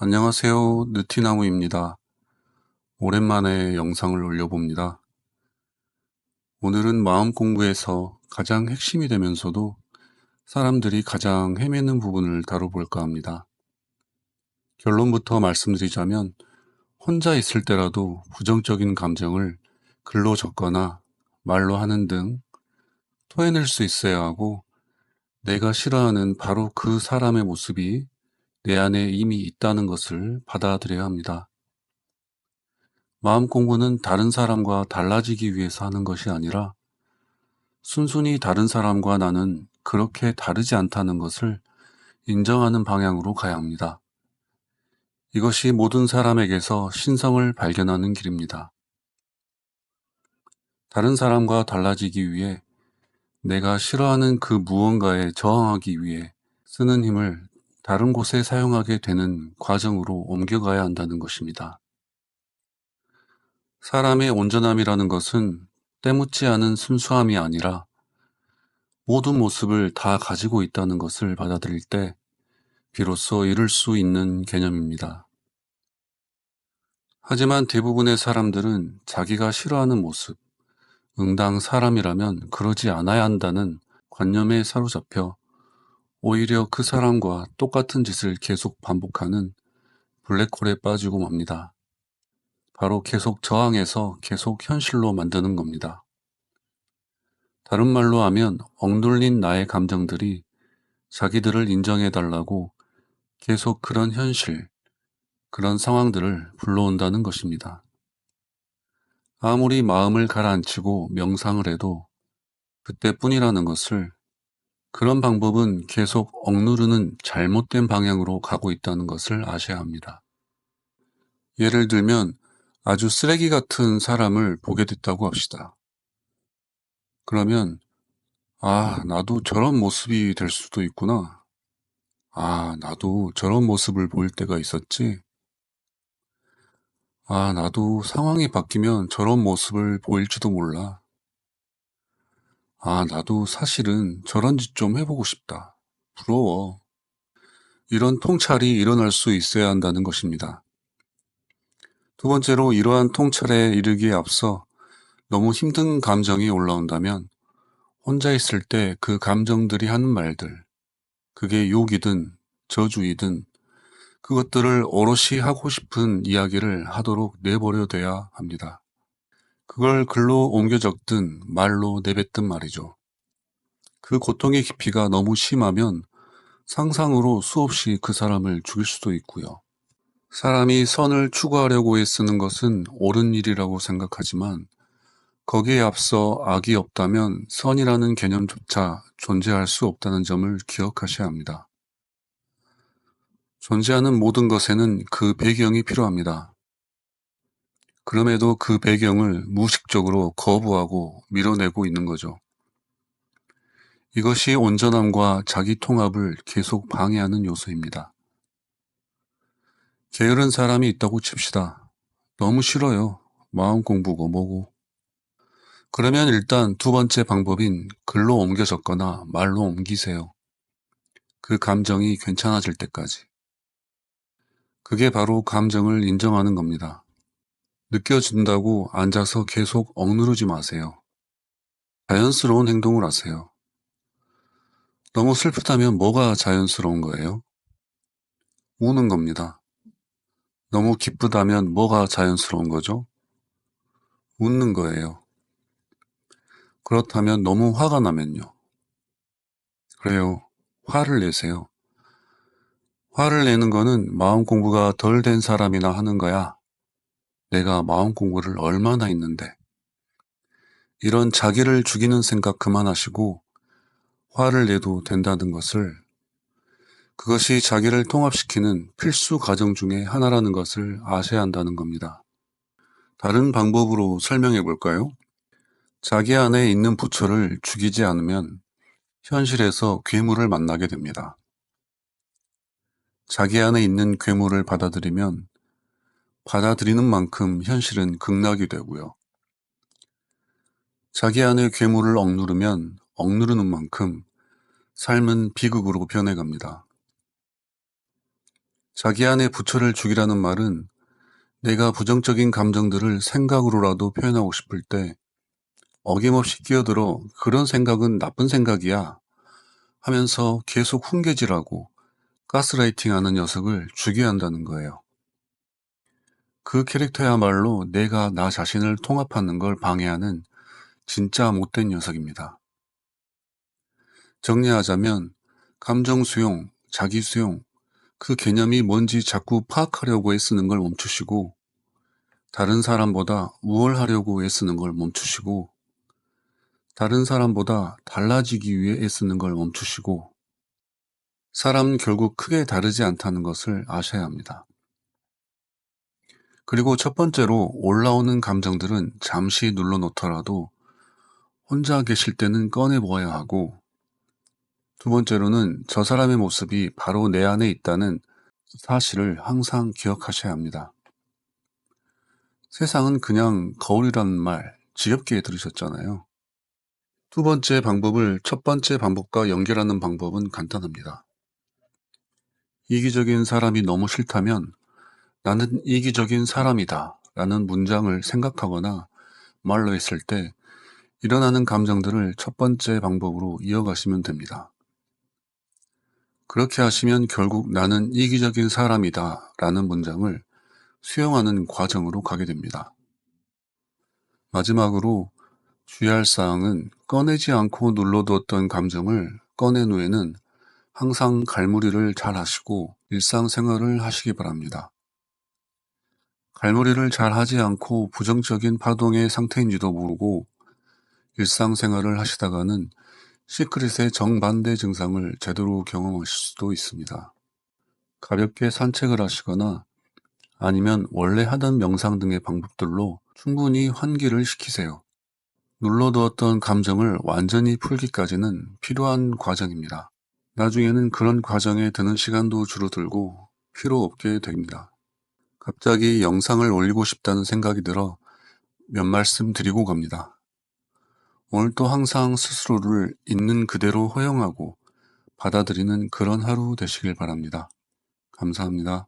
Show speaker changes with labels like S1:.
S1: 안녕하세요. 느티나무입니다. 오랜만에 영상을 올려봅니다. 오늘은 마음 공부에서 가장 핵심이 되면서도 사람들이 가장 헤매는 부분을 다뤄볼까 합니다. 결론부터 말씀드리자면 혼자 있을 때라도 부정적인 감정을 글로 적거나 말로 하는 등 토해낼 수 있어야 하고, 내가 싫어하는 바로 그 사람의 모습이 내 안에 이미 있다는 것을 받아들여야 합니다. 마음 공부는 다른 사람과 달라지기 위해서 하는 것이 아니라 순순히 다른 사람과 나는 그렇게 다르지 않다는 것을 인정하는 방향으로 가야 합니다. 이것이 모든 사람에게서 신성을 발견하는 길입니다. 다른 사람과 달라지기 위해, 내가 싫어하는 그 무언가에 저항하기 위해 쓰는 힘을 다른 곳에 사용하게 되는 과정으로 옮겨가야 한다는 것입니다. 사람의 온전함이라는 것은 때묻지 않은 순수함이 아니라 모든 모습을 다 가지고 있다는 것을 받아들일 때 비로소 이룰 수 있는 개념입니다. 하지만 대부분의 사람들은 자기가 싫어하는 모습, 응당 사람이라면 그러지 않아야 한다는 관념에 사로잡혀 오히려 그 사람과 똑같은 짓을 계속 반복하는 블랙홀에 빠지고 맙니다. 바로 계속 저항해서 계속 현실로 만드는 겁니다. 다른 말로 하면 억눌린 나의 감정들이 자기들을 인정해달라고 계속 그런 현실, 그런 상황들을 불러온다는 것입니다. 아무리 마음을 가라앉히고 명상을 해도 그때뿐이라는 것을, 그런 방법은 계속 억누르는 잘못된 방향으로 가고 있다는 것을 아셔야 합니다. 예를 들면 아주 쓰레기 같은 사람을 보게 됐다고 합시다. 그러면 나도 저런 모습이 될 수도 있구나. 나도 저런 모습을 보일 때가 있었지. 나도 상황이 바뀌면 저런 모습을 보일지도 몰라. 나도 사실은 저런 짓 좀 해보고 싶다. 부러워. 이런 통찰이 일어날 수 있어야 한다는 것입니다. 두 번째로, 이러한 통찰에 이르기에 앞서 너무 힘든 감정이 올라온다면 혼자 있을 때 그 감정들이 하는 말들, 그게 욕이든 저주이든 그것들을 오롯이 하고 싶은 이야기를 하도록 내버려둬야 합니다. 그걸 글로 옮겨 적든 말로 내뱉든 말이죠. 그 고통의 깊이가 너무 심하면 상상으로 수없이 그 사람을 죽일 수도 있고요. 사람이 선을 추구하려고 애쓰는 것은 옳은 일이라고 생각하지만, 거기에 앞서 악이 없다면 선이라는 개념조차 존재할 수 없다는 점을 기억하셔야 합니다. 존재하는 모든 것에는 그 배경이 필요합니다. 그럼에도 그 배경을 무의식적으로 거부하고 밀어내고 있는 거죠. 이것이 온전함과 자기 통합을 계속 방해하는 요소입니다. 게으른 사람이 있다고 칩시다. 너무 싫어요. 마음 공부고 뭐고. 그러면 일단 두 번째 방법인 글로 옮겨 적거나 말로 옮기세요. 그 감정이 괜찮아질 때까지. 그게 바로 감정을 인정하는 겁니다. 느껴진다고 앉아서 계속 억누르지 마세요. 자연스러운 행동을 하세요. 너무 슬프다면 뭐가 자연스러운 거예요? 우는 겁니다. 너무 기쁘다면 뭐가 자연스러운 거죠? 웃는 거예요. 그렇다면 너무 화가 나면요? 그래요. 화를 내세요. 화를 내는 거는 마음 공부가 덜 된 사람이나 하는 거야. 내가 마음 공부를 얼마나 했는데. 이런 자기를 죽이는 생각 그만하시고 화를 내도 된다는 것을, 그것이 자기를 통합시키는 필수 과정 중에 하나라는 것을 아셔야 한다는 겁니다. 다른 방법으로 설명해 볼까요? 자기 안에 있는 부처를 죽이지 않으면 현실에서 괴물을 만나게 됩니다. 자기 안에 있는 괴물을 받아들이면 받아들이는 만큼 현실은 극락이 되고요. 자기 안의 괴물을 억누르면 억누르는 만큼 삶은 비극으로 변해갑니다. 자기 안에 부처를 죽이라는 말은 내가 부정적인 감정들을 생각으로라도 표현하고 싶을 때 어김없이 끼어들어 그런 생각은 나쁜 생각이야 하면서 계속 훈계질하고 가스라이팅하는 녀석을 죽여야 한다는 거예요. 그 캐릭터야말로 내가 나 자신을 통합하는 걸 방해하는 진짜 못된 녀석입니다. 정리하자면 감정 수용, 자기 수용, 그 개념이 뭔지 자꾸 파악하려고 애쓰는 걸 멈추시고 다른 사람보다 우월하려고 애쓰는 걸 멈추시고 다른 사람보다 달라지기 위해 애쓰는 걸 멈추시고 사람은 결국 크게 다르지 않다는 것을 아셔야 합니다. 그리고 첫 번째로 올라오는 감정들은 잠시 눌러놓더라도 혼자 계실 때는 꺼내보아야 하고 두 번째로는 저 사람의 모습이 바로 내 안에 있다는 사실을 항상 기억하셔야 합니다. 세상은 그냥 거울이라는 말 지겹게 들으셨잖아요. 두 번째 방법을 첫 번째 방법과 연결하는 방법은 간단합니다. 이기적인 사람이 너무 싫다면 나는 이기적인 사람이다 라는 문장을 생각하거나 말로 했을 때 일어나는 감정들을 첫 번째 방법으로 이어가시면 됩니다. 그렇게 하시면 결국 나는 이기적인 사람이다 라는 문장을 수용하는 과정으로 가게 됩니다. 마지막으로 주의할 사항은 꺼내지 않고 눌러두었던 감정을 꺼낸 후에는 항상 갈무리를 잘 하시고 일상생활을 하시기 바랍니다. 갈무리를 잘 하지 않고 부정적인 파동의 상태인지도 모르고 일상생활을 하시다가는 시크릿의 정반대 증상을 제대로 경험하실 수도 있습니다. 가볍게 산책을 하시거나 아니면 원래 하던 명상 등의 방법들로 충분히 환기를 시키세요. 눌러두었던 감정을 완전히 풀기까지는 필요한 과정입니다. 나중에는 그런 과정에 드는 시간도 줄어들고 필요 없게 됩니다. 갑자기 영상을 올리고 싶다는 생각이 들어 몇 말씀 드리고 갑니다. 오늘도 항상 스스로를 있는 그대로 허용하고 받아들이는 그런 하루 되시길 바랍니다. 감사합니다.